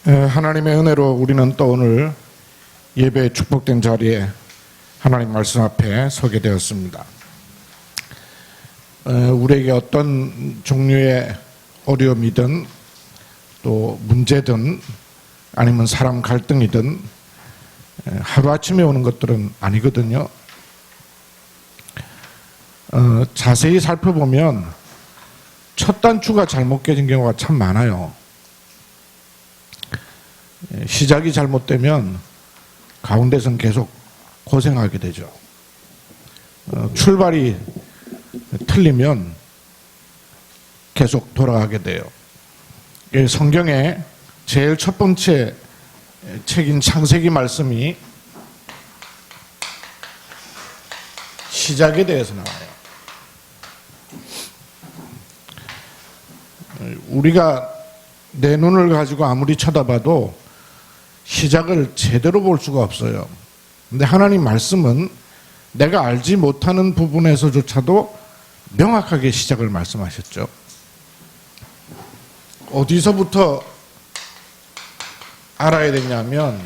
하나님의 은혜로 우리는 또 오늘 예배의 축복된 자리에 하나님 말씀 앞에 서게 되었습니다. 우리에게 어떤 종류의 어려움이든 또 문제든 아니면 사람 갈등이든 하루아침에 오는 것들은 아니거든요. 자세히 살펴보면 첫 단추가 잘못 깨진 경우가 참 많아요. 시작이 잘못되면 가운데선 계속 고생하게 되죠. 출발이 틀리면 계속 돌아가게 돼요. 성경의 제일 첫 번째 책인 창세기 말씀이 시작에 대해서 나와요. 우리가 내 눈을 가지고 아무리 쳐다봐도 시작을 제대로 볼 수가 없어요. 근데 하나님 말씀은 내가 알지 못하는 부분에서조차도 명확하게 시작을 말씀하셨죠. 어디서부터 알아야 되냐면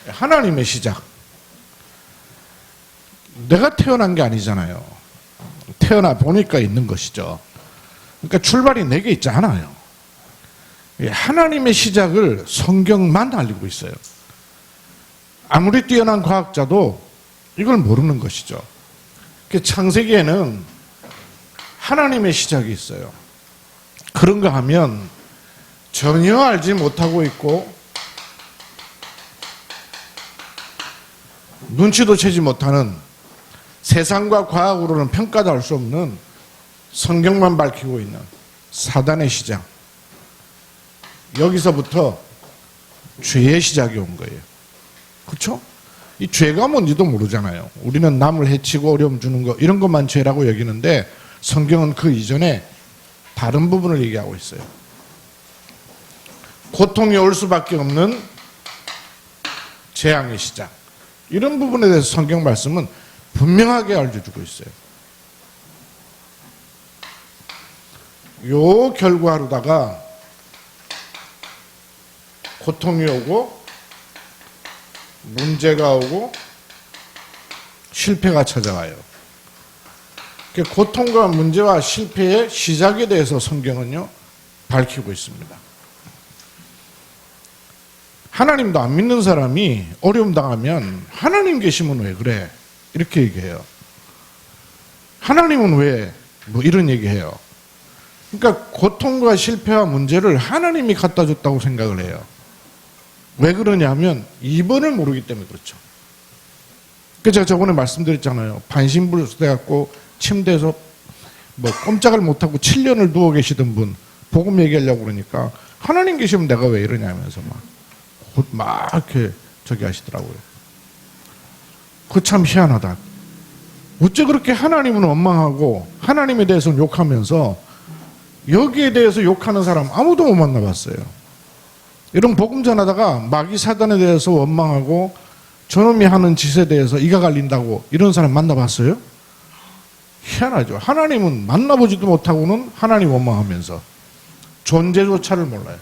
하나님의 시작. 내가 태어난 게 아니잖아요. 태어나 보니까 있는 것이죠. 그러니까 출발이 내게 있지 않아요. 하나님의 시작을 성경만 알리고 있어요. 아무리 뛰어난 과학자도 이걸 모르는 것이죠. 창세기에는 하나님의 시작이 있어요. 그런가 하면 전혀 알지 못하고 있고 눈치도 채지 못하는 세상과 과학으로는 평가도 할 수 없는 성경만 밝히고 있는 사단의 시작. 여기서부터 죄의 시작이 온 거예요. 그렇죠? 이 죄가 뭔지도 모르잖아요. 우리는 남을 해치고 어려움 주는 거 이런 것만 죄라고 여기는데 성경은 그 이전에 다른 부분을 얘기하고 있어요. 고통이 올 수밖에 없는 재앙의 시작. 이런 부분에 대해서 성경 말씀은 분명하게 알려주고 있어요. 요 결과로다가 고통이 오고 문제가 오고 실패가 찾아와요. 고통과 문제와 실패의 시작에 대해서 성경은요 밝히고 있습니다. 하나님도 안 믿는 사람이 어려움 당하면 하나님 계시면 왜 그래? 이렇게 얘기해요. 하나님은 왜? 뭐 이런 얘기해요. 그러니까 고통과 실패와 문제를 하나님이 갖다 줬다고 생각을 해요. 왜 그러냐면 2번을 모르기 때문에 그렇죠. 제가 저번에 말씀드렸잖아요. 반신불수돼갖고 침대에서 뭐 꼼짝을 못하고 7년을 누워 계시던 분 복음 얘기하려고 그러니까 하나님 계시면 내가 왜 이러냐면서 막 이렇게 저기 하시더라고요. 그거 참 희한하다. 어째 그렇게 하나님은 원망하고 하나님에 대해서는 욕하면서 여기에 대해서 욕하는 사람 아무도 못 만나봤어요. 이런 복음 전하다가 마귀 사단에 대해서 원망하고 저놈이 하는 짓에 대해서 이가 갈린다고 이런 사람 만나봤어요? 희한하죠. 하나님은 만나보지도 못하고는 하나님 원망하면서 존재조차를 몰라요.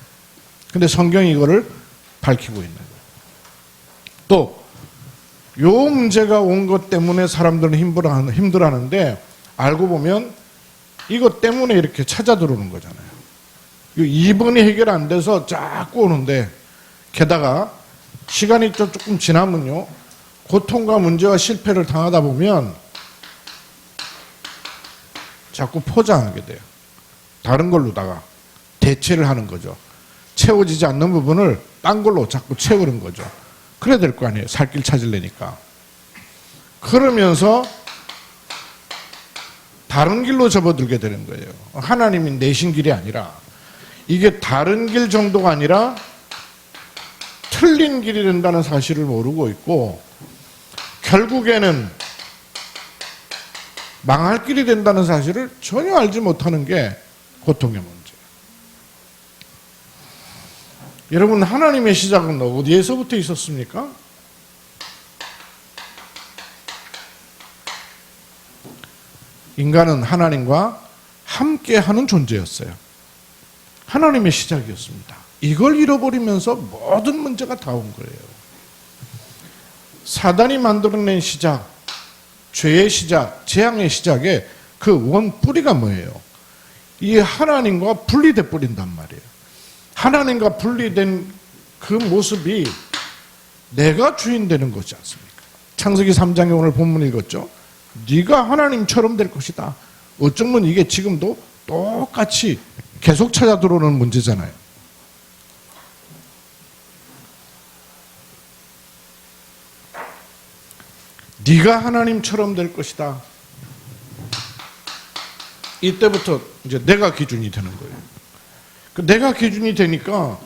근데 성경이 이거를 밝히고 있는 거예요. 또 요 문제가 온 것 때문에 사람들은 힘들어하는데 알고 보면 이것 때문에 이렇게 찾아 들어오는 거잖아요. 2번이 해결 안 돼서 자꾸 오는데 게다가 시간이 조금 지나면요 고통과 문제와 실패를 당하다 보면 자꾸 포장하게 돼요. 다른 걸로다가 대체를 하는 거죠. 채워지지 않는 부분을 딴 걸로 자꾸 채우는 거죠. 그래야 될 거 아니에요. 살 길 찾으려니까. 그러면서 다른 길로 접어들게 되는 거예요. 하나님이 내신 길이 아니라 이게 다른 길 정도가 아니라 틀린 길이 된다는 사실을 모르고 있고 결국에는 망할 길이 된다는 사실을 전혀 알지 못하는 게 고통의 문제예요. 여러분 하나님의 시작은 어디에서부터 있었습니까? 인간은 하나님과 함께하는 존재였어요. 하나님의 시작이었습니다. 이걸 잃어버리면서 모든 문제가 다 온 거예요. 사단이 만들어낸 시작, 죄의 시작, 재앙의 시작에 그 원 뿌리가 뭐예요? 이 하나님과 분리돼 버린단 말이에요. 하나님과 분리된 그 모습이 내가 주인 되는 거지 않습니까? 창세기 3장에 오늘 본문 읽었죠? 네가 하나님처럼 될 것이다. 어쩌면 이게 지금도 똑같이 계속 찾아 들어오는 문제잖아요. 네가 하나님처럼 될 것이다. 이때부터 이제 내가 기준이 되는 거예요. 내가 기준이 되니까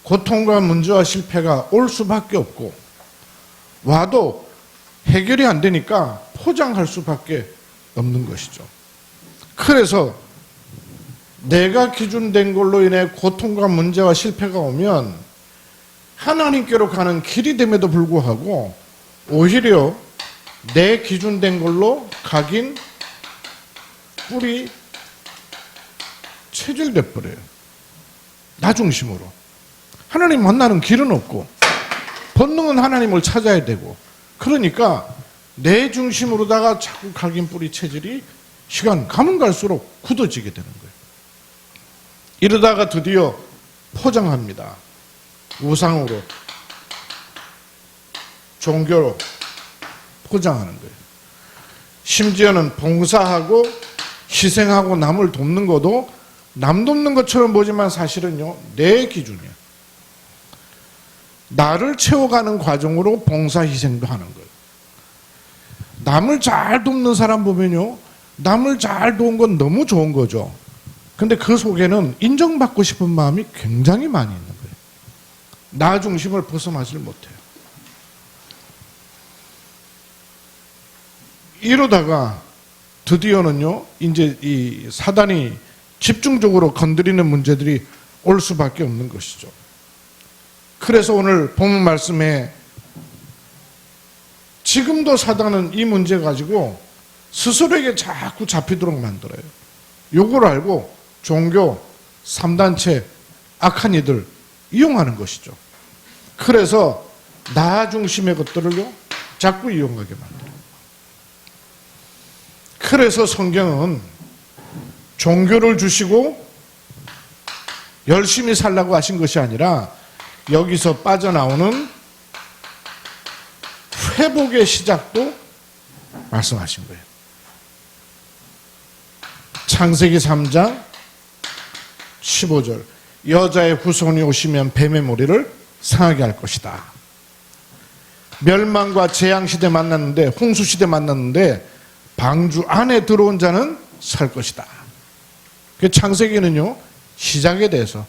고통과 문제와 실패가 올 수밖에 없고, 와도 해결이 안 되니까 포장할 수밖에 없는 것이죠. 그래서 내가 기준된 걸로 인해 고통과 문제와 실패가 오면 하나님께로 가는 길이 됨에도 불구하고 오히려 내 기준된 걸로 가긴 뿔이 체질돼 버려요. 나 중심으로. 하나님 만나는 길은 없고 본능은 하나님을 찾아야 되고, 그러니까 내 중심으로다가 자꾸 각인 뿌리 체질이 시간 가면 갈수록 굳어지게 되는 거예요. 이러다가 드디어 포장합니다. 우상으로, 종교로 포장하는 거예요. 심지어는 봉사하고 희생하고 남을 돕는 것도 남 돕는 것처럼 보지만 사실은요, 내 기준이야. 나를 채워가는 과정으로 봉사 희생도 하는 거예요. 남을 잘 돕는 사람 보면요, 남을 잘 도운 건 너무 좋은 거죠. 근데 그 속에는 인정받고 싶은 마음이 굉장히 많이 있는 거예요. 나 중심을 벗어나질 못해요. 이러다가 드디어는요, 이제 이 사단이 집중적으로 건드리는 문제들이 올 수밖에 없는 것이죠. 그래서 오늘 본문 말씀에 지금도 사단은 이 문제 가지고 스스로에게 자꾸 잡히도록 만들어요. 요걸 알고 종교, 3단체, 악한 이들 이용하는 것이죠. 그래서 나 중심의 것들을요, 자꾸 이용하게 만들어요. 그래서 성경은 종교를 주시고 열심히 살라고 하신 것이 아니라 여기서 빠져나오는 회복의 시작도 말씀하신 거예요. 창세기 3장 15절, 여자의 후손이 오시면 뱀의 머리를 상하게 할 것이다. 멸망과 재앙시대 만났는데, 홍수시대 만났는데 방주 안에 들어온 자는 살 것이다. 창세기는요, 시작에 대해서,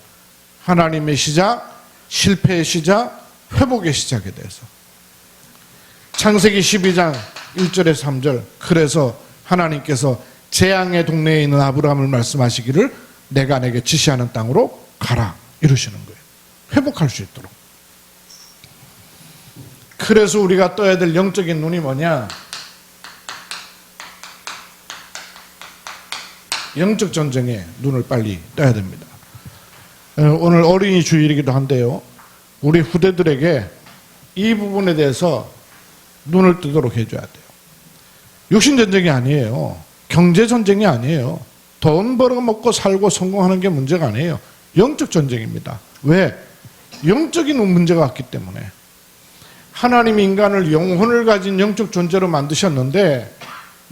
하나님의 시작, 실패의 시작, 회복의 시작에 대해서. 창세기 12장 1절에서 3절, 그래서 하나님께서 재앙의 동네에 있는 아브라함을 말씀하시기를 내가 내게 지시하는 땅으로 가라 이러시는 거예요. 회복할 수 있도록. 그래서 우리가 떠야 될 영적인 눈이 뭐냐? 영적 전쟁에 눈을 빨리 떠야 됩니다. 오늘 어린이 주일이기도 한데요, 우리 후대들에게 이 부분에 대해서 눈을 뜨도록 해줘야 돼요. 육신 전쟁이 아니에요. 경제 전쟁이 아니에요. 돈 벌어먹고 살고 성공하는 게 문제가 아니에요. 영적 전쟁입니다. 왜? 영적인 문제가 왔기 때문에. 하나님이 인간을 영혼을 가진 영적 존재로 만드셨는데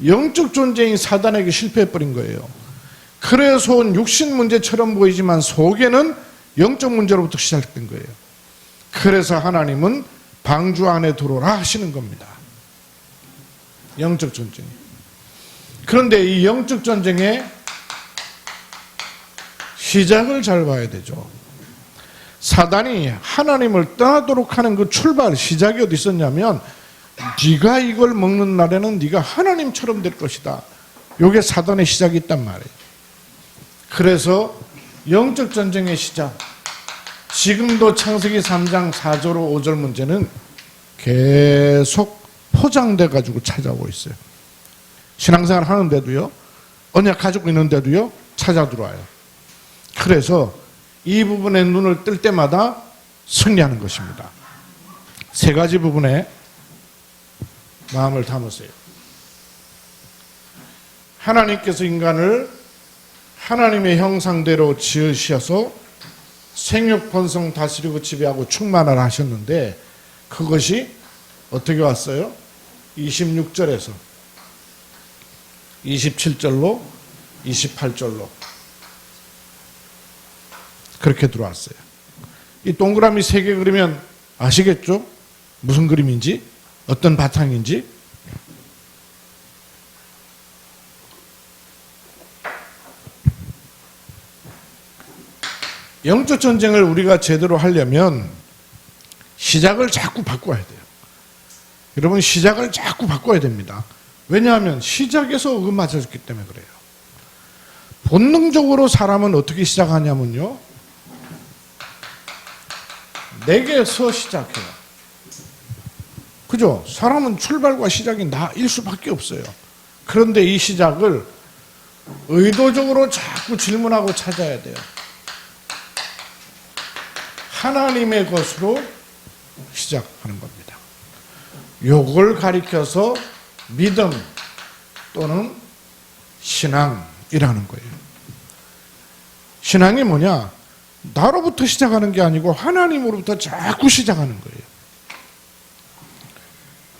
영적 존재인 사단에게 실패해버린 거예요. 그래서 온 육신 문제처럼 보이지만 속에는 영적 문제로부터 시작된 거예요. 그래서 하나님은 방주 안에 들어오라 하시는 겁니다. 영적 전쟁. 그런데 이 영적 전쟁의 시작을 잘 봐야 되죠. 사단이 하나님을 떠나도록 하는 그 출발, 시작이 어디 있었냐면, 네가 이걸 먹는 날에는 네가 하나님처럼 될 것이다. 이게 사단의 시작이 있단 말이에요. 그래서 영적 전쟁의 시작, 지금도 창세기 3장 4절 5절 문제는 계속 포장돼 가지고 찾아오고 있어요. 신앙생활 하는데도요, 언약 가지고 있는데도요, 찾아 들어와요. 그래서 이 부분에 눈을 뜰 때마다 승리하는 것입니다. 세 가지 부분에 마음을 담으세요. 하나님께서 인간을 하나님의 형상대로 지으셔서 생육 번성 다스리고 지배하고 충만하라 하셨는데 그것이 어떻게 왔어요? 26절에서 27절로 28절로 그렇게 들어왔어요. 이 동그라미 3개 그리면 아시겠죠? 무슨 그림인지, 어떤 바탕인지. 영적 전쟁을 우리가 제대로 하려면 시작을 자꾸 바꿔야 돼요. 여러분, 시작을 자꾸 바꿔야 됩니다. 왜냐하면 시작에서 맞아졌기 때문에 그래요. 본능적으로 사람은 어떻게 시작하냐면요, 내게서 시작해요. 그죠? 사람은 출발과 시작이 나일 수밖에 없어요. 그런데 이 시작을 의도적으로 자꾸 질문하고 찾아야 돼요. 하나님의 것으로 시작하는 겁니다. 요걸 가리켜서 믿음 또는 신앙이라는 거예요. 신앙이 뭐냐? 나로부터 시작하는 게 아니고 하나님으로부터 자꾸 시작하는 거예요.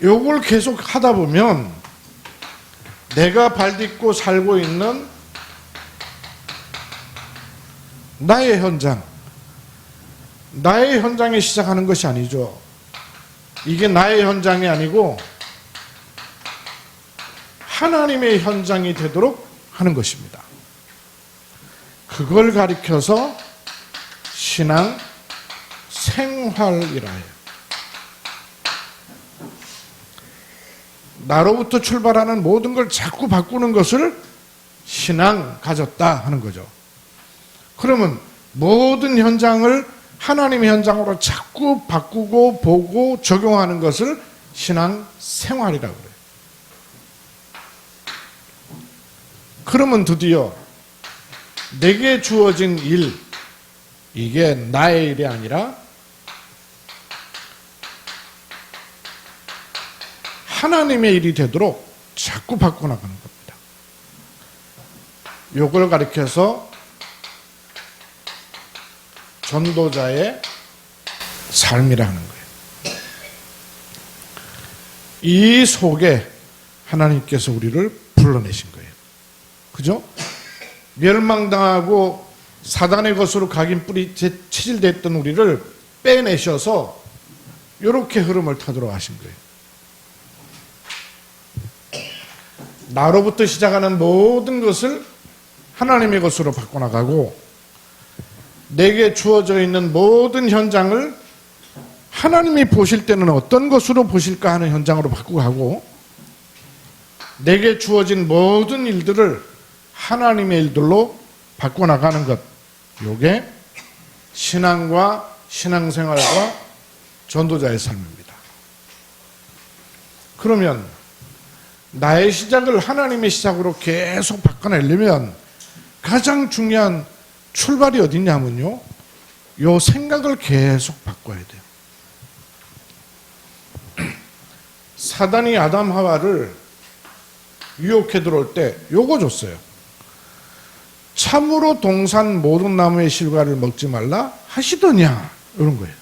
요걸 계속 하다 보면 내가 발딛고 살고 있는 나의 현장에 시작하는 것이 아니죠. 이게 나의 현장이 아니고 하나님의 현장이 되도록 하는 것입니다. 그걸 가리켜서 신앙 생활이라 해요. 나로부터 출발하는 모든 걸 자꾸 바꾸는 것을 신앙 가졌다 하는 거죠. 그러면 모든 현장을 하나님의 현장으로 자꾸 바꾸고 보고 적용하는 것을 신앙 생활이라고 그래요. 그러면 드디어 내게 주어진 일, 이게 나의 일이 아니라 하나님의 일이 되도록 자꾸 바꿔나가는 겁니다. 요걸 가리켜서 전도자의 삶이라는 거예요. 이 속에 하나님께서 우리를 불러내신 거예요. 그죠? 멸망당하고 사단의 것으로 각인뿔이 체질됐던 우리를 빼내셔서 이렇게 흐름을 타도록 하신 거예요. 나로부터 시작하는 모든 것을 하나님의 것으로 바꿔나가고 내게 주어져 있는 모든 현장을 하나님이 보실 때는 어떤 것으로 보실까 하는 현장으로 바꾸고 가고 내게 주어진 모든 일들을 하나님의 일들로 바꿔나가는 것, 이게 신앙과 신앙생활과 전도자의 삶입니다. 그러면 나의 시작을 하나님의 시작으로 계속 바꿔내려면 가장 중요한 출발이 어디냐면요, 요 생각을 계속 바꿔야 돼요. 사단이 아담 하와를 유혹해 들어올 때 요거 줬어요. 참으로 동산 모든 나무의 실과를 먹지 말라 하시더냐, 이런 거예요.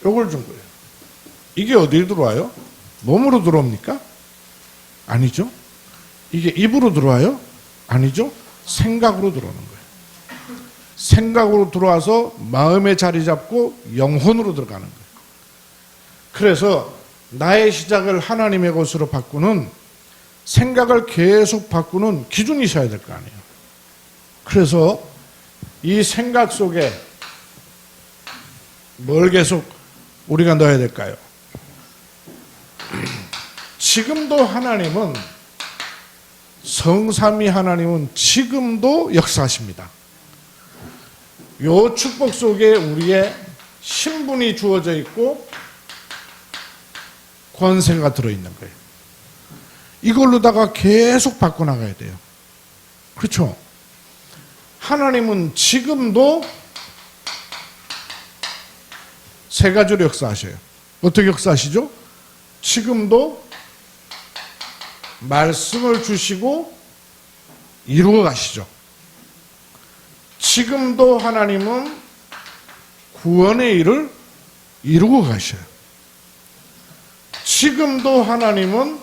요걸 준 거예요. 이게 어디로 들어와요? 몸으로 들어옵니까? 아니죠. 이게 입으로 들어와요? 아니죠. 생각으로 들어오는 거예요. 생각으로 들어와서 마음에 자리 잡고 영혼으로 들어가는 거예요. 그래서 나의 시작을 하나님의 것으로 바꾸는, 생각을 계속 바꾸는 기준이 있어야 될 거 아니에요. 그래서 이 생각 속에 뭘 계속 우리가 넣어야 될까요? 지금도 하나님은, 성삼위 하나님은 지금도 역사하십니다. 요 축복 속에 우리의 신분이 주어져 있고 권세가 들어있는 거예요. 이걸로다가 계속 바꿔나가야 돼요. 그렇죠? 하나님은 지금도 세 가지로 역사하셔요. 어떻게 역사하시죠? 지금도 말씀을 주시고 이루어 가시죠. 지금도 하나님은 구원의 일을 이루고 가셔요. 지금도 하나님은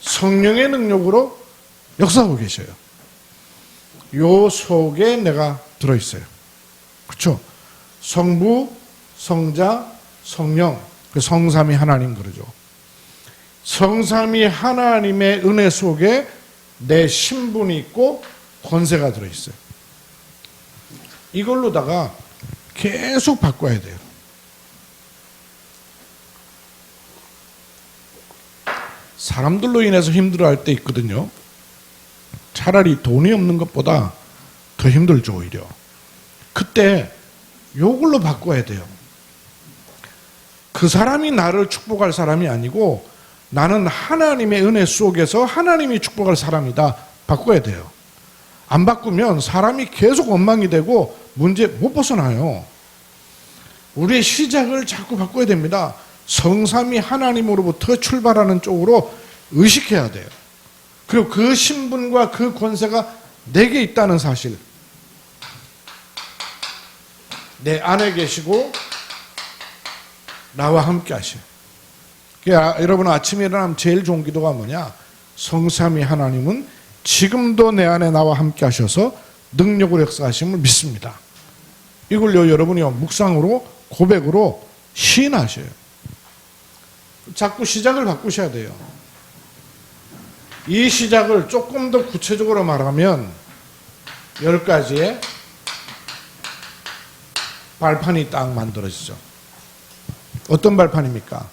성령의 능력으로 역사하고 계셔요. 요 속에 내가 들어있어요. 그렇죠? 성부, 성자, 성령, 그 성삼위 하나님 그러죠. 성삼위 하나님의 은혜 속에 내 신분이 있고 권세가 들어있어요. 이걸로다가 계속 바꿔야 돼요. 사람들로 인해서 힘들어할 때 있거든요. 차라리 돈이 없는 것보다 더 힘들죠, 오히려. 그때 요걸로 바꿔야 돼요. 그 사람이 나를 축복할 사람이 아니고 나는 하나님의 은혜 속에서 하나님이 축복할 사람이다. 바꿔야 돼요. 안 바꾸면 사람이 계속 원망이 되고 문제 못 벗어나요. 우리의 시작을 자꾸 바꿔야 됩니다. 성삼위 하나님으로부터 출발하는 쪽으로 의식해야 돼요. 그리고 그 신분과 그 권세가 내게 있다는 사실, 내 안에 계시고 나와 함께 하셔요. 여러분 아침에 일어나면 제일 좋은 기도가 뭐냐? 성삼위 하나님은 지금도 내 안에 나와 함께 하셔서 능력으로 역사하심을 믿습니다. 이걸요 여러분이요 묵상으로 고백으로 시인하셔요. 자꾸 시작을 바꾸셔야 돼요. 이 시작을 조금 더 구체적으로 말하면 10가지의 발판이 딱 만들어지죠. 어떤 발판입니까?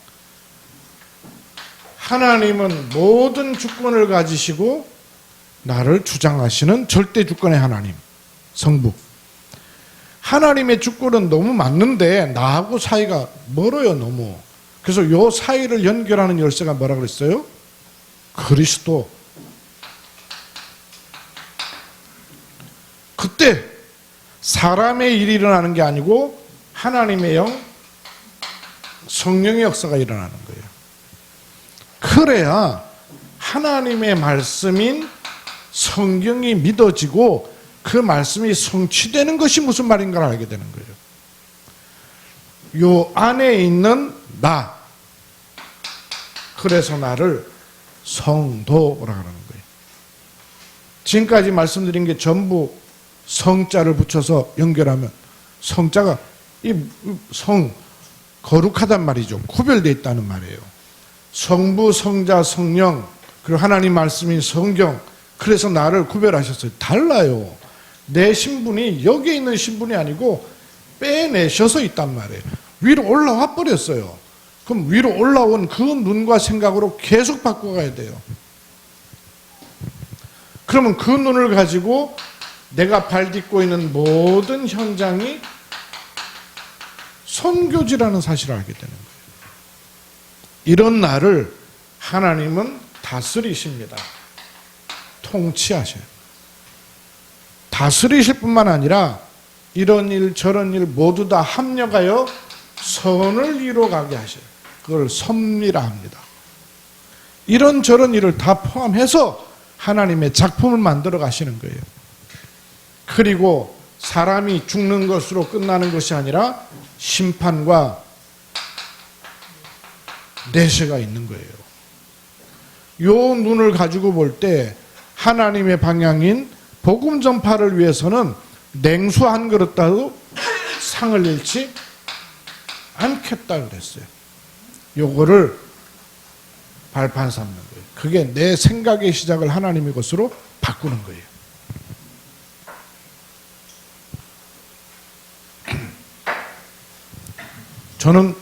하나님은 모든 주권을 가지시고 나를 주장하시는 절대 주권의 하나님, 성부. 하나님의 주권은 너무 맞는데 나하고 사이가 멀어요, 너무. 그래서 요 사이를 연결하는 열쇠가 뭐라 그랬어요? 그리스도. 그때 사람의 일이 일어나는 게 아니고 하나님의 영, 성령의 역사가 일어나는 거예요. 그래야 하나님의 말씀인 성경이 믿어지고 그 말씀이 성취되는 것이 무슨 말인가를 알게 되는 거예요. 요 안에 있는 나, 그래서 나를 성도라고 하는 거예요. 지금까지 말씀드린 게 전부 성자를 붙여서 연결하면 성자가 이 성, 거룩하단 말이죠. 구별되어 있다는 말이에요. 성부, 성자, 성령, 그리고 하나님 말씀인 성경, 그래서 나를 구별하셨어요. 달라요. 내 신분이 여기에 있는 신분이 아니고 빼내셔서 있단 말이에요. 위로 올라와 버렸어요. 그럼 위로 올라온 그 눈과 생각으로 계속 바꿔가야 돼요. 그러면 그 눈을 가지고 내가 발딛고 있는 모든 현장이 선교지라는 사실을 알게 되는 거예요. 이런 나를 하나님은 다스리십니다. 통치하셔요. 다스리실 뿐만 아니라 이런 일 저런 일 모두 다 합력하여 선을 이루어가게 하셔요. 그걸 섭리라 합니다. 이런저런 일을 다 포함해서 하나님의 작품을 만들어 가시는 거예요. 그리고 사람이 죽는 것으로 끝나는 것이 아니라 심판과 내세가 있는 거예요. 요 눈을 가지고 볼 때 하나님의 방향인 복음 전파를 위해서는 냉수 한 그릇 따도 상을 잃지 않겠다 그랬어요. 요거를 발판 삼는 거예요. 그게 내 생각의 시작을 하나님의 것으로 바꾸는 거예요. 저는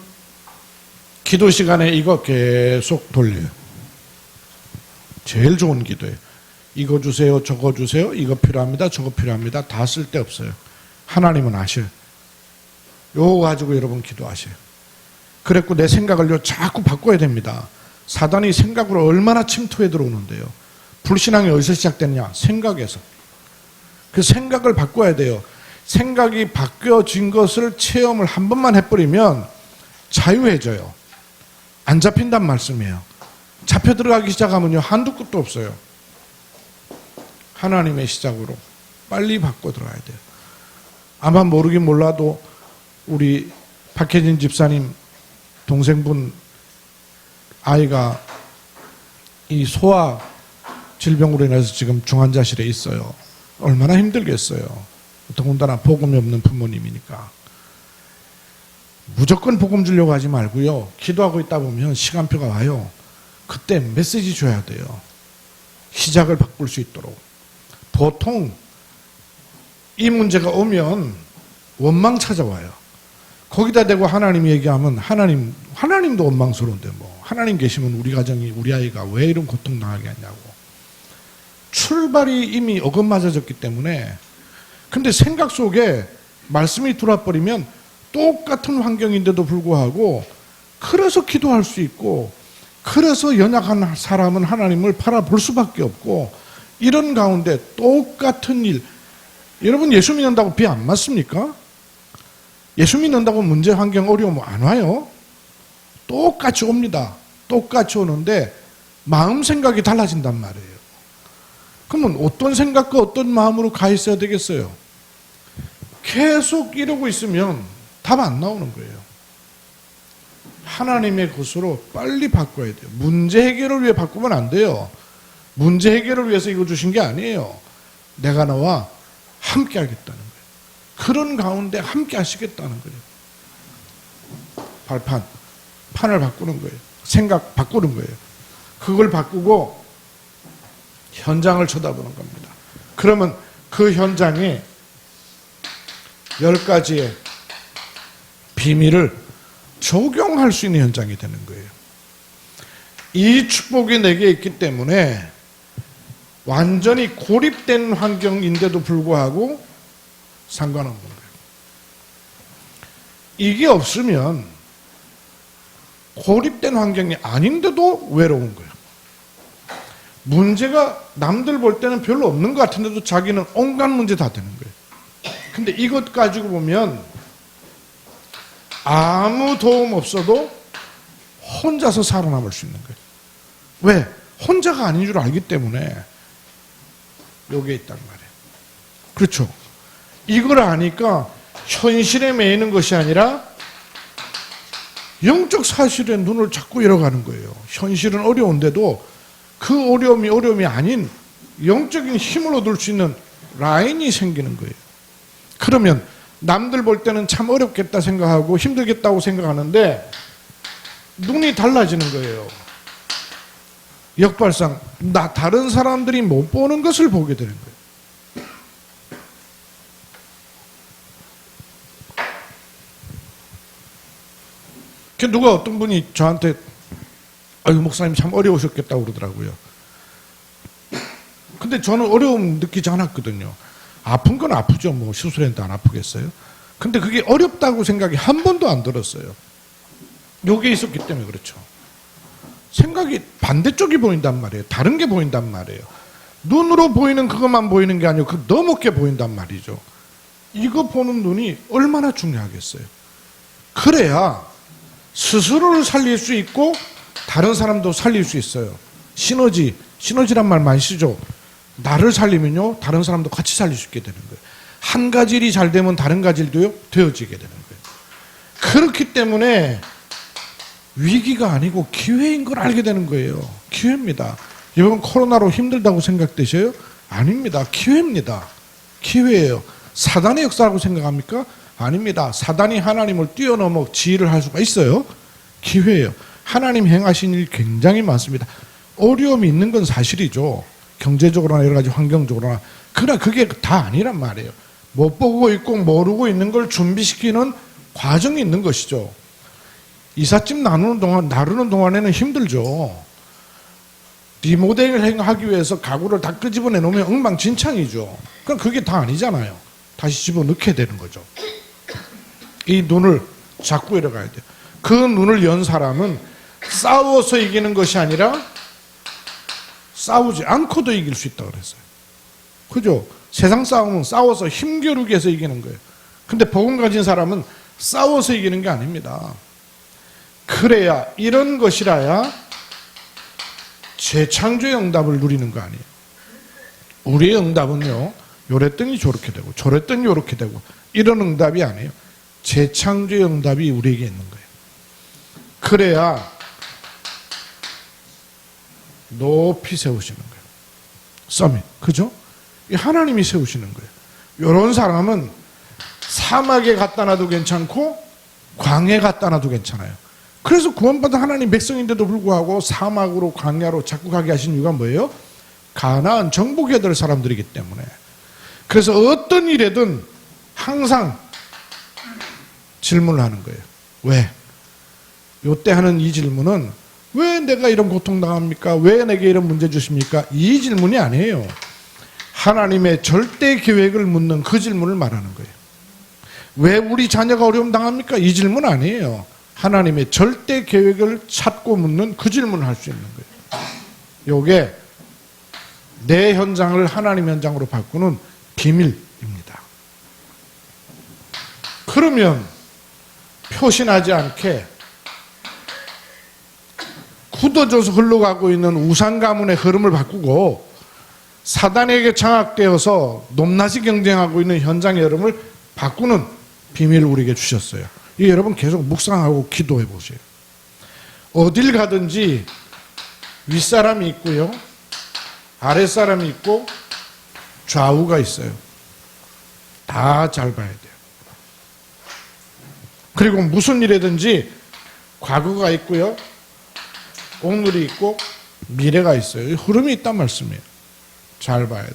기도 시간에 이거 계속 돌려요. 제일 좋은 기도예요. 이거 주세요, 저거 주세요, 이거 필요합니다, 저거 필요합니다. 다 쓸데없어요. 하나님은 아셔요. 요거 가지고 여러분 기도하셔요. 그랬고 내 생각을 자꾸 바꿔야 됩니다. 사단이 생각으로 얼마나 침투해 들어오는데요. 불신앙이 어디서 시작되느냐? 생각에서. 그 생각을 바꿔야 돼요. 생각이 바뀌어진 것을 체험을 한 번만 해버리면 자유해져요. 안 잡힌단 말씀이에요. 잡혀 들어가기 시작하면요, 한두 끝도 없어요. 하나님의 시작으로 빨리 바꿔 들어가야 돼요. 아마 모르긴 몰라도 우리 박혜진 집사님 동생분 아이가 이 소아 질병으로 인해서 지금 중환자실에 있어요. 얼마나 힘들겠어요. 더군다나 복음이 없는 부모님이니까. 무조건 복음 주려고 하지 말고요. 기도하고 있다 보면 시간표가 와요. 그때 메시지 줘야 돼요. 시작을 바꿀 수 있도록. 보통 이 문제가 오면 원망 찾아와요. 거기다 대고 하나님 얘기하면 하나님도 원망스러운데 뭐 하나님 계시면 우리 가정이 우리 아이가 왜 이런 고통 당하게 하냐고. 출발이 이미 어긋맞아졌기 때문에. 근데 생각 속에 말씀이 들어와 버리면 똑같은 환경인데도 불구하고 그래서 기도할 수 있고 그래서 연약한 사람은 하나님을 바라볼 수밖에 없고 이런 가운데 똑같은 일. 여러분 예수 믿는다고 비 안 맞습니까? 예수 믿는다고 문제 환경 어려움 안 와요. 똑같이 옵니다. 똑같이 오는데 마음 생각이 달라진단 말이에요. 그러면 어떤 생각과 어떤 마음으로 가 있어야 되겠어요? 계속 이러고 있으면 답 안 나오는 거예요. 하나님의 것으로 빨리 바꿔야 돼요. 문제 해결을 위해 바꾸면 안 돼요. 문제 해결을 위해서 이거 주신 게 아니에요. 내가 너와 함께 하겠다는 거예요. 그런 가운데 함께 하시겠다는 거예요. 판을 바꾸는 거예요. 생각 바꾸는 거예요. 그걸 바꾸고 현장을 쳐다보는 겁니다. 그러면 그 현장에 10가지의 비밀을 적용할 수 있는 현장이 되는 거예요. 이 축복이 내게 있기 때문에 완전히 고립된 환경인데도 불구하고 상관없는 거예요. 이게 없으면 고립된 환경이 아닌데도 외로운 거예요. 문제가 남들 볼 때는 별로 없는 것 같은데도 자기는 온갖 문제 다 되는 거예요. 근데 이것 가지고 보면 아무 도움 없어도 혼자서 살아남을 수 있는 거예요. 왜? 혼자가 아닌 줄 알기 때문에 여기에 있단 말이에요. 그렇죠? 이걸 아니까 현실에 매이는 것이 아니라 영적 사실에 눈을 자꾸 열어가는 거예요. 현실은 어려운데도 그 어려움이 아닌 영적인 힘을 얻을 수 있는 라인이 생기는 거예요. 그러면 남들 볼 때는 참 어렵겠다 생각하고 힘들겠다고 생각하는데 눈이 달라지는 거예요. 역발상 다른 사람들이 못 보는 것을 보게 되는 거예요. 누가 어떤 분이 저한테 목사님 참 어려우셨겠다고 그러더라고요. 근데 저는 어려움 느끼지 않았거든요. 아픈 건 아프죠. 뭐 시술했는데 안 아프겠어요? 근데 그게 어렵다고 생각이 한 번도 안 들었어요. 요게 있었기 때문에 그렇죠. 생각이 반대쪽이 보인단 말이에요. 다른 게 보인단 말이에요. 눈으로 보이는 그것만 보이는 게 아니고 그 너머게 보인단 말이죠. 이거 보는 눈이 얼마나 중요하겠어요. 그래야 스스로를 살릴 수 있고 다른 사람도 살릴 수 있어요. 시너지란 말 많이 쓰죠. 나를 살리면요 다른 사람도 같이 살릴 수 있게 되는 거예요. 한 가지 일이 잘 되면 다른 가지 일도요 되어지게 되는 거예요. 그렇기 때문에 위기가 아니고 기회인 걸 알게 되는 거예요. 기회입니다. 이번 코로나로 힘들다고 생각되셔요? 아닙니다. 기회입니다. 기회예요. 사단의 역사라고 생각합니까? 아닙니다. 사단이 하나님을 뛰어넘어 지휘를 할 수가 있어요. 기회예요. 하나님 행하신 일 굉장히 많습니다. 어려움이 있는 건 사실이죠. 경제적으로나 여러 가지 환경적으로나. 그러나 그게 다 아니란 말이에요. 못 보고 있고 모르고 있는 걸 준비시키는 과정이 있는 것이죠. 이삿짐 나르는 동안에는 힘들죠. 리모델링을 하기 위해서 가구를 다 끄집어내 놓으면 엉망진창이죠. 그럼 그게 다 아니잖아요. 다시 집어넣게 되는 거죠. 이 눈을 자꾸 열어가야 돼요. 그 눈을 연 사람은 싸워서 이기는 것이 아니라 싸우지 않고도 이길 수 있다고 그랬어요. 그죠? 세상 싸움은 싸워서 힘겨루기 해서 이기는 거예요. 근데 복음 가진 사람은 싸워서 이기는 게 아닙니다. 그래야, 이런 것이라야 재창조의 응답을 누리는 거 아니에요. 우리의 응답은요, 요랬더니 저렇게 되고 저랬더니 요렇게 되고 이런 응답이 아니에요. 재창조의 응답이 우리에게 있는 거예요. 그래야 높이 세우시는 거예요. 서밋, 그죠? 하나님이 세우시는 거예요. 이런 사람은 사막에 갖다 놔도 괜찮고 광야에 갖다 놔도 괜찮아요. 그래서 구원받은 하나님 백성인데도 불구하고 사막으로 광야로 자꾸 가게 하신 이유가 뭐예요? 가나안 정복해야 될 사람들이기 때문에. 그래서 어떤 일에든 항상 질문을 하는 거예요. 왜? 요때 하는 이 질문은, 왜 내가 이런 고통당합니까? 왜 내게 이런 문제 주십니까? 이 질문이 아니에요. 하나님의 절대 계획을 묻는 그 질문을 말하는 거예요. 왜 우리 자녀가 어려움 당합니까? 이 질문 아니에요. 하나님의 절대 계획을 찾고 묻는 그 질문을 할 수 있는 거예요. 요게 내 현장을 하나님 현장으로 바꾸는 비밀입니다. 그러면 표신하지 않게 굳어져서 흘러가고 있는 우상 가문의 흐름을 바꾸고 사단에게 장악되어서 높낮이 경쟁하고 있는 현장의 흐름을 바꾸는 비밀을 우리에게 주셨어요. 이 여러분 계속 묵상하고 기도해 보세요. 어딜 가든지 윗사람이 있고요, 아랫사람이 있고 좌우가 있어요. 다 잘 봐야 돼요. 그리고 무슨 일이든지 과거가 있고요, 오늘이 있고 미래가 있어요. 흐름이 있단 말씀이에요. 잘 봐야 돼요.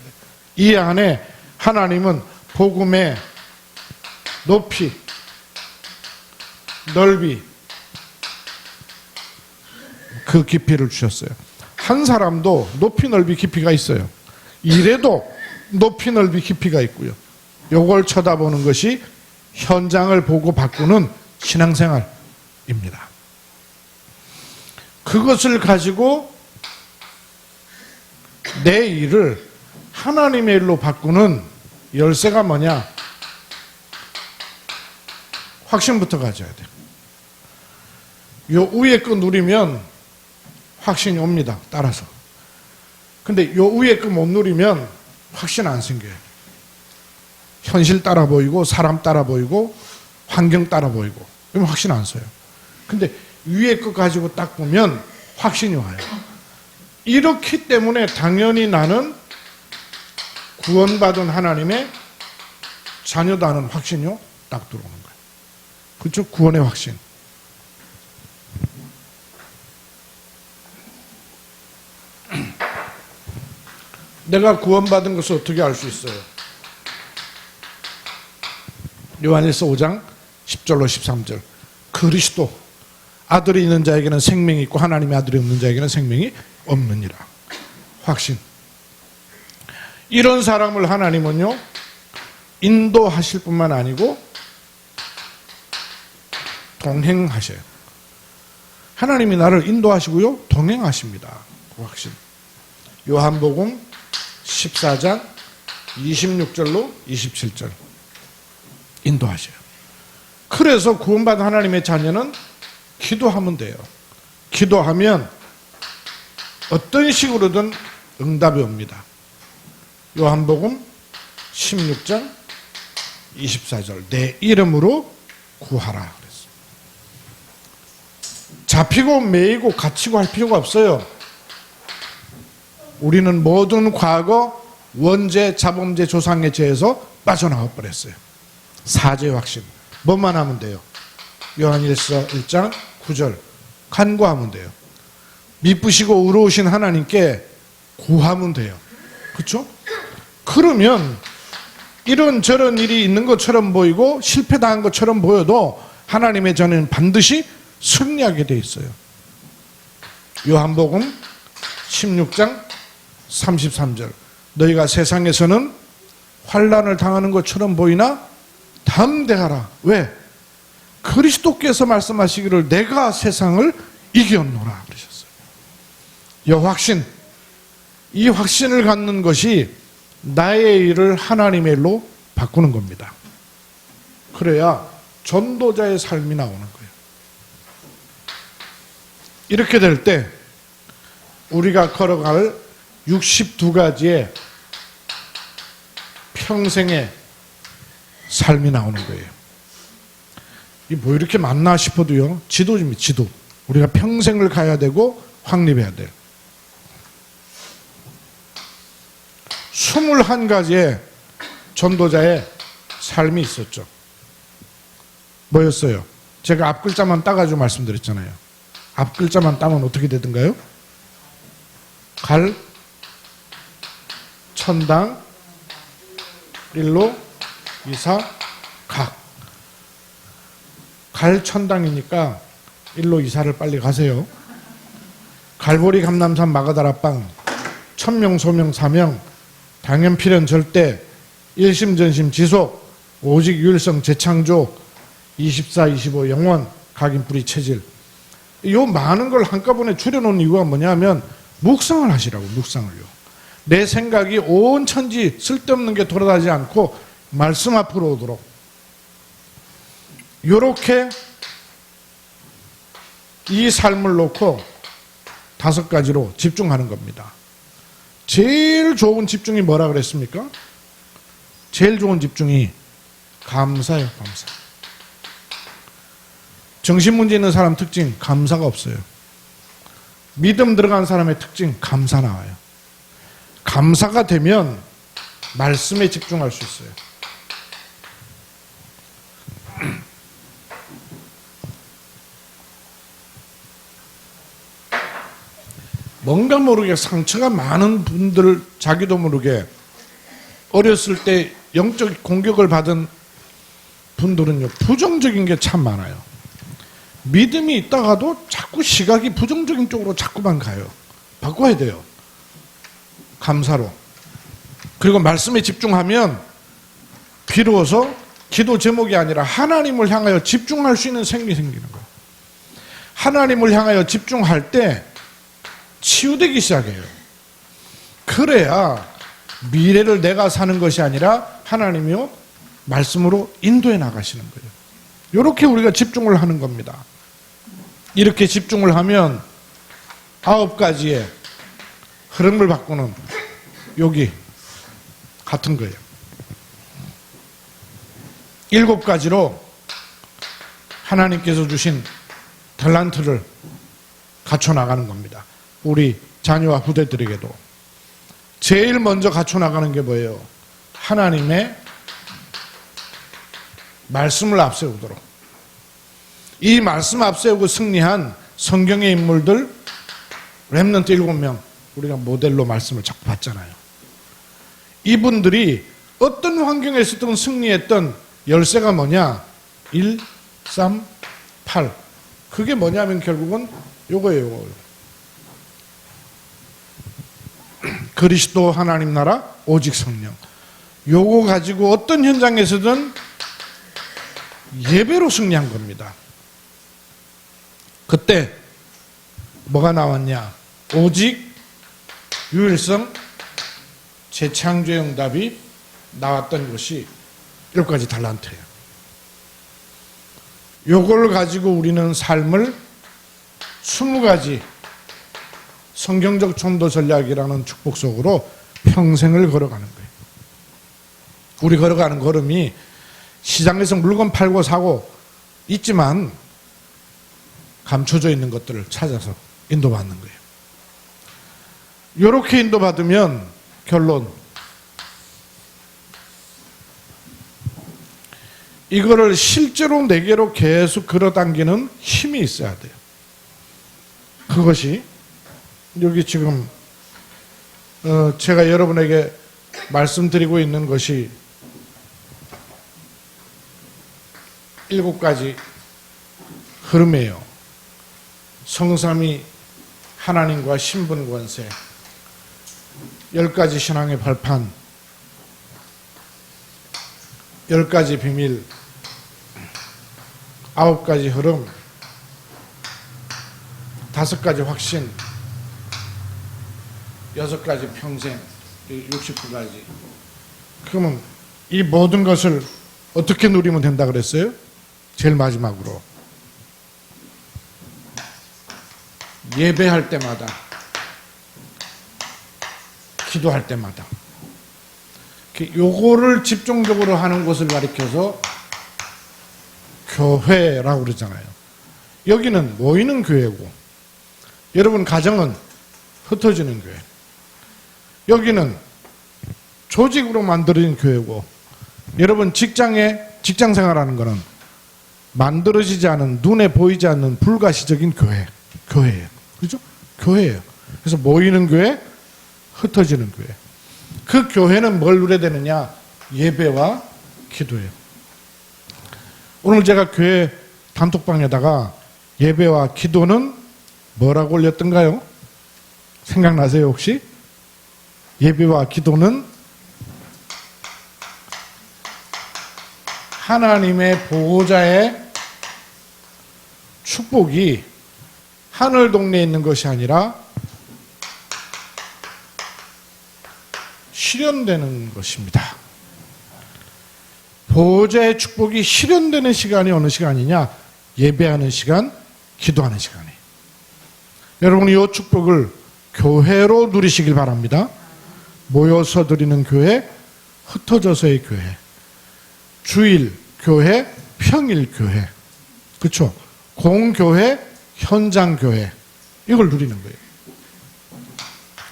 이 안에 하나님은 복음의 높이, 넓이, 그 깊이를 주셨어요. 한 사람도 높이, 넓이, 깊이가 있어요. 일에도 높이, 넓이, 깊이가 있고요. 요걸 쳐다보는 것이 현장을 보고 바꾸는 신앙생활입니다. 그것을 가지고 내 일을 하나님의 일로 바꾸는 열쇠가 뭐냐? 확신부터 가져야 돼요. 요 위에 거 누리면 확신이 옵니다. 따라서. 근데 요 위에 거 못 누리면 확신 안 생겨요. 현실 따라 보이고 사람 따라 보이고 환경 따라 보이고 그러면 확신 안 써요. 근데 위에 거 가지고 딱 보면 확신이 와요. 이렇기 때문에 당연히 나는 구원받은 하나님의 자녀다는 확신이요 딱 들어오는 거예요. 그렇죠? 구원의 확신. 내가 구원받은 것을 어떻게 알 수 있어요? 요한일서 5장 10절로 13절. 그리스도 아들이 있는 자에게는 생명이 있고 하나님의 아들이 없는 자에게는 생명이 없느니라. 확신. 이런 사람을 하나님은요 인도하실 뿐만 아니고 동행하셔요. 하나님이 나를 인도하시고요 동행하십니다. 그 확신. 요한복음 14장 26절로 27절 인도하셔요. 그래서 구원받은 하나님의 자녀는 기도하면 돼요. 기도하면 어떤 식으로든 응답이 옵니다. 요한복음 16장 24절 내 이름으로 구하라 그랬어요. 잡히고 매이고 갇히고 할 필요가 없어요. 우리는 모든 과거 원죄, 자범죄, 조상의 죄에서 빠져나와 버렸어요. 사죄 확신. 뭐만 하면 돼요? 요한일서 1장 9절 간구하면 돼요. 미쁘시고 의로우신 하나님께 구하면 돼요. 그렇죠? 그러면 이런저런 일이 있는 것처럼 보이고 실패당한 것처럼 보여도 하나님의 자녀는 반드시 승리하게 돼 있어요. 요한복음 16장 33절 너희가 세상에서는 환난을 당하는 것처럼 보이나 담대하라. 왜? 그리스도께서 말씀하시기를 내가 세상을 이겼노라 그러셨어요. 이 확신, 이 확신을 갖는 것이 나의 일을 하나님의 일로 바꾸는 겁니다. 그래야 전도자의 삶이 나오는 거예요. 이렇게 될 때 우리가 걸어갈 62가지의 평생의 삶이 나오는 거예요. 이 뭐 이렇게 많나 싶어도요, 지도입니다. 지도. 우리가 평생을 가야 되고 확립해야 돼요. 21가지의 전도자의 삶이 있었죠. 뭐였어요? 제가 앞 글자만 따가지고 말씀드렸잖아요. 앞 글자만 따면 어떻게 되던가요? 갈, 천당, 일로, 이사, 각. 갈 천당이니까 일로 이사를 빨리 가세요. 갈보리 감남산 마가다락방 천명 소명 사명 당연 필연 절대 일심전심 지속 오직 유일성 재창조 24 25 영원 각인뿌리 체질. 요 많은 걸 한꺼번에 줄여놓은 이유가 뭐냐면 묵상을 하시라고. 묵상을요. 내 생각이 온 천지 쓸데없는 게 돌아다니지 않고 말씀 앞으로 오도록 요렇게 이 삶을 놓고 5가지로 집중하는 겁니다. 제일 좋은 집중이 뭐라 그랬습니까? 제일 좋은 집중이 감사예요. 감사. 정신문제 있는 사람 특징 감사가 없어요. 믿음 들어간 사람의 특징 감사 나와요. 감사가 되면 말씀에 집중할 수 있어요. 뭔가 모르게 상처가 많은 분들, 자기도 모르게 어렸을 때 영적 공격을 받은 분들은요, 부정적인 게 참 많아요. 믿음이 있다가도 자꾸 시각이 부정적인 쪽으로 자꾸만 가요. 바꿔야 돼요. 감사로. 그리고 말씀에 집중하면 비로소 기도 제목이 아니라 하나님을 향하여 집중할 수 있는 생각이 생기는 거예요. 하나님을 향하여 집중할 때 치유되기 시작해요. 그래야 미래를 내가 사는 것이 아니라 하나님이요 말씀으로 인도해 나가시는 거예요. 이렇게 우리가 집중을 하는 겁니다. 이렇게 집중을 하면 9가지의 흐름을 바꾸는 여기 같은 거예요. 7가지로 하나님께서 주신 탤런트를 갖춰 나가는 겁니다. 우리 자녀와 후대들에게도 제일 먼저 갖춰 나가는 게 뭐예요? 하나님의 말씀을 앞세우도록. 이 말씀 앞세우고 승리한 성경의 인물들 렘넌트 7명 우리가 모델로 말씀을 자꾸 봤잖아요. 이분들이 어떤 환경에 있었던 승리했던 열쇠가 뭐냐? 1, 3, 8. 그게 뭐냐면 결국은 요거예요. 그리스도 하나님 나라 오직 성령. 요거 가지고 어떤 현장에서든 예배로 승리한 겁니다. 그때 뭐가 나왔냐? 오직 유일성 재창조의 응답이 나왔던 것이 7가지 탤런트예요. 요걸 가지고 우리는 삶을 20가지 성경적 전도 전략이라는 축복 속으로 평생을 걸어가는 거예요. 우리 걸어가는 걸음이 시장에서 물건 팔고 사고 있지만 감춰져 있는 것들을 찾아서 인도받는 거예요. 이렇게 인도받으면 결론, 이거를 실제로 내게로 계속 끌어당기는 힘이 있어야 돼요. 그것이 여기 지금 제가 여러분에게 말씀드리고 있는 것이 7가지 흐름이에요. 성삼위 하나님과 신분 권세, 10가지 신앙의 발판, 10가지 비밀, 9가지 흐름, 5가지 확신, 6가지 평생, 69가지. 그러면 이 모든 것을 어떻게 누리면 된다 그랬어요? 제일 마지막으로 예배할 때마다, 기도할 때마다 요거를 집중적으로 하는 것을 가리켜서 교회라고 그러잖아요. 여기는 모이는 교회고, 여러분 가정은 흩어지는 교회, 여기는 조직으로 만들어진 교회고, 여러분 직장 생활하는 거는 만들어지지 않은, 눈에 보이지 않는 불가시적인 교회예요. 그렇죠? 교회예요. 그래서 모이는 교회, 흩어지는 교회. 그 교회는 뭘 누려야 되느냐? 예배와 기도예요. 오늘 제가 교회 단톡방에다가 예배와 기도는 뭐라고 올렸던가요? 생각나세요 혹시? 예배와 기도는 하나님의 보호자의 축복이 하늘 동네에 있는 것이 아니라 실현되는 것입니다. 보호자의 축복이 실현되는 시간이 어느 시간이냐? 예배하는 시간, 기도하는 시간이에요. 여러분이 이 축복을 교회로 누리시길 바랍니다. 모여서 드리는 교회, 흩어져서의 교회, 주일 교회, 평일 교회, 그렇죠? 공교회, 현장 교회, 이걸 누리는 거예요.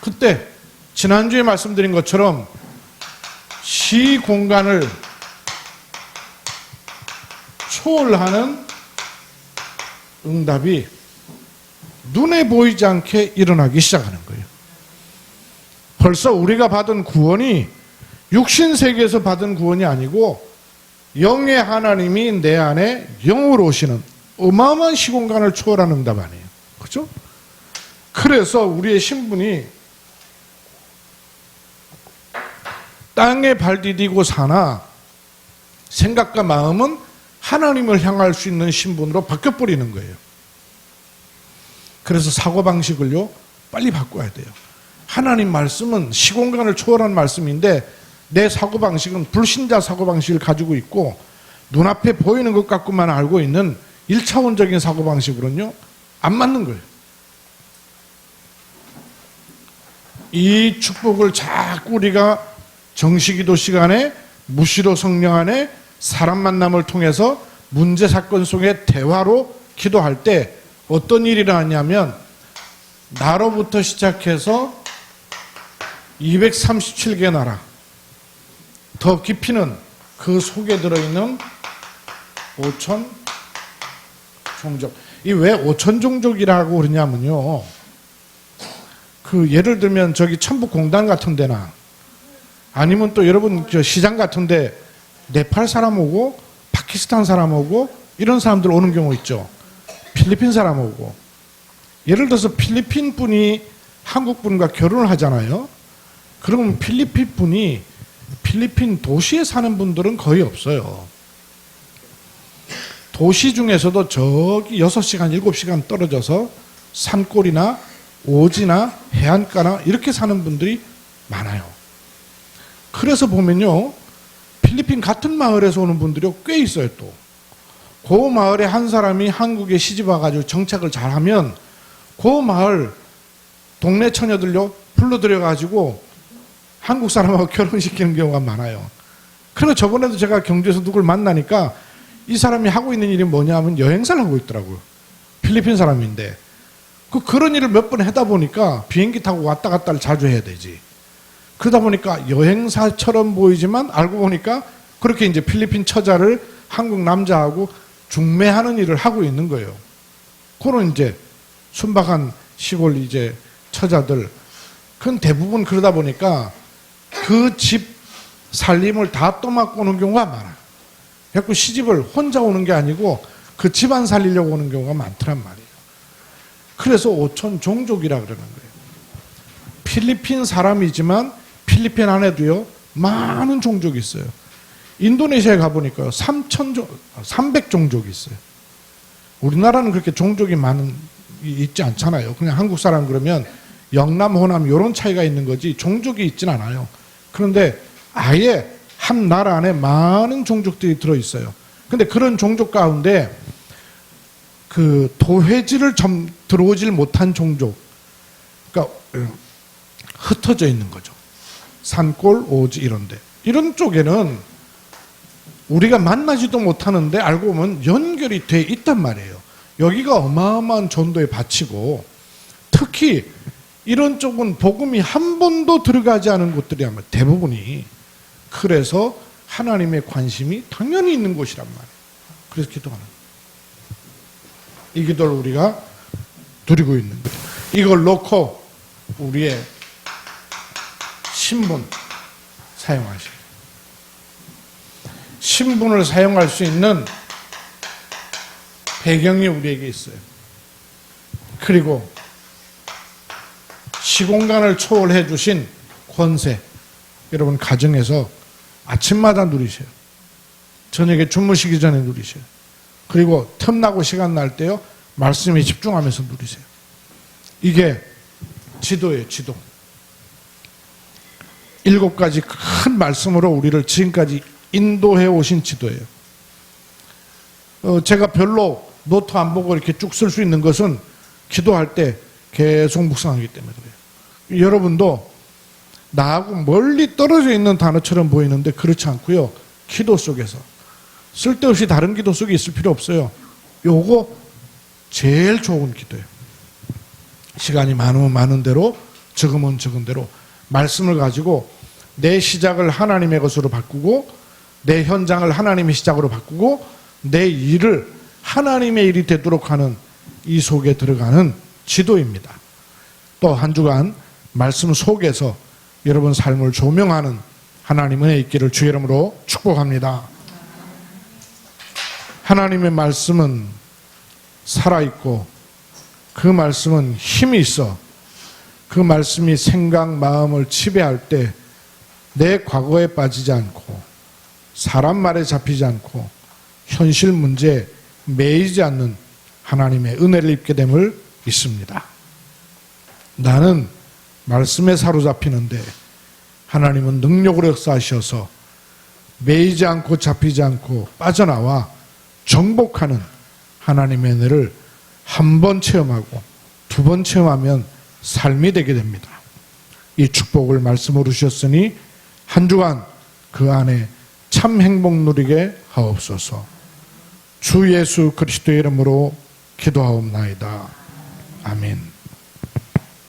그때 지난주에 말씀드린 것처럼 시 공간을 초월하는 응답이 눈에 보이지 않게 일어나기 시작하는 거예요. 벌써 우리가 받은 구원이 육신 세계에서 받은 구원이 아니고 영의 하나님이 내 안에 영으로 오시는 어마어마한 시공간을 초월하는 응답 아니에요. 그렇죠? 그래서 우리의 신분이 땅에 발 디디고 사나 생각과 마음은 하나님을 향할 수 있는 신분으로 바뀌어버리는 거예요. 그래서 사고방식을요 빨리 바꿔야 돼요. 하나님 말씀은 시공간을 초월한 말씀인데 내 사고방식은 불신자 사고방식을 가지고 있고 눈앞에 보이는 것 갖고만 알고 있는 1차원적인 사고방식으로는요 안 맞는 거예요. 이 축복을 자꾸 우리가 정시기도 시간에 무시로 성령 안에 사람 만남을 통해서 문제 사건 속의 대화로 기도할 때 어떤 일이 일어나냐면 나로부터 시작해서 237개 나라, 더 깊이는 그 속에 들어있는 5천 종족. 이 왜 5천 종족이라고 그러냐면요, 그 예를 들면 저기 천북공단 같은 데나 아니면 또 여러분 저 시장 같은 데 네팔 사람 오고 파키스탄 사람 오고 이런 사람들 오는 경우 있죠. 필리핀 사람 오고. 예를 들어서 필리핀 분이 한국 분과 결혼을 하잖아요. 그러면 필리핀 분이 필리핀 도시에 사는 분들은 거의 없어요. 도시 중에서도 저기 6시간, 7시간 떨어져서 산골이나 오지나 해안가나 이렇게 사는 분들이 많아요. 그래서 보면요, 필리핀 같은 마을에서 오는 분들이 꽤 있어요. 또 그 마을에 한 사람이 한국에 시집 와가지고 정착을 잘하면 그 마을 동네 처녀들요 불러들여가지고 한국 사람하고 결혼시키는 경우가 많아요. 그래서 저번에도 제가 경주에서 누굴 만나니까 이 사람이 하고 있는 일이 뭐냐면 여행사를 하고 있더라고요. 필리핀 사람인데 그런 일을 몇 번 하다 보니까 비행기 타고 왔다 갔다를 자주 해야 되지. 그러다 보니까 여행사처럼 보이지만 알고 보니까 그렇게 이제 필리핀 처자를 한국 남자하고 중매하는 일을 하고 있는 거예요. 그런 이제 순박한 시골 이제 처자들, 그건 대부분 그러다 보니까 그 집 살림을 다 떠맡고 오는 경우가 많아. 그래서 시집을 혼자 오는 게 아니고 그 집안 살리려고 오는 경우가 많더란 말이에요. 그래서 5천 종족이라 그러는 거예요. 필리핀 사람이지만 필리핀 안에도요 많은 종족이 있어요. 인도네시아에 가보니까요 300종족이 있어요. 우리나라는 그렇게 종족이 있지 않잖아요. 그냥 한국 사람 그러면 영남, 호남 이런 차이가 있는 거지 종족이 있진 않아요. 그런데 아예 한 나라 안에 많은 종족들이 들어있어요. 근데 그런 종족 가운데 그 도회지를 들어오질 못한 종족, 그러니까 흩어져 있는 거죠. 산골, 오지 이런데. 이런 쪽에는 우리가 만나지도 못하는데 알고 보면 연결이 돼 있단 말이에요. 여기가 어마어마한 전도의 밭이고, 특히 이런 쪽은 복음이 한 번도 들어가지 않은 곳들이 아마 대부분이, 그래서 하나님의 관심이 당연히 있는 곳이란 말이에요. 그래서 기도하는 거예요. 이 기도를 우리가 누리고 있는 거예요. 이걸 놓고 우리의 신분 사용하시고, 신분을 사용할 수 있는 배경이 우리에게 있어요. 그리고 시공간을 초월해 주신 권세, 여러분 가정에서 아침마다 누리세요. 저녁에 주무시기 전에 누리세요. 그리고 틈나고 시간 날 때요, 말씀에 집중하면서 누리세요. 이게 지도예요, 지도. 7가지 큰 말씀으로 우리를 지금까지 인도해 오신 지도예요. 제가 별로 노트 안 보고 이렇게 쭉 쓸 수 있는 것은 기도할 때 계속 묵상하기 때문에 그래요. 여러분도 나하고 멀리 떨어져 있는 단어처럼 보이는데 그렇지 않고요. 기도 속에서 쓸데없이 다른 기도 속에 있을 필요 없어요. 요거 제일 좋은 기도예요. 시간이 많으면 많은 대로, 적으면 적은 대로 말씀을 가지고 내 시작을 하나님의 것으로 바꾸고, 내 현장을 하나님의 시작으로 바꾸고, 내 일을 하나님의 일이 되도록 하는 이 속에 들어가는 지도입니다. 또 한 주간 말씀 속에서 여러분 삶을 조명하는 하나님의 있기를 주 이름으로 축복합니다. 하나님의 말씀은 살아있고, 그 말씀은 힘이 있어. 그 말씀이 생각, 마음을 지배할 때 내 과거에 빠지지 않고, 사람 말에 잡히지 않고, 현실 문제에 매이지 않는 하나님의 은혜를 입게 됨을 믿습니다. 나는 말씀에 사로잡히는데 하나님은 능력으로 역사하셔서 매이지 않고 잡히지 않고 빠져나와 정복하는 하나님의 은혜를 한 번 체험하고 2번 체험하면 삶이 되게 됩니다. 이 축복을 말씀으로 주셨으니 한 주간 그 안에 참 행복 누리게 하옵소서. 주 예수 그리스도의 이름으로 기도하옵나이다. 아멘.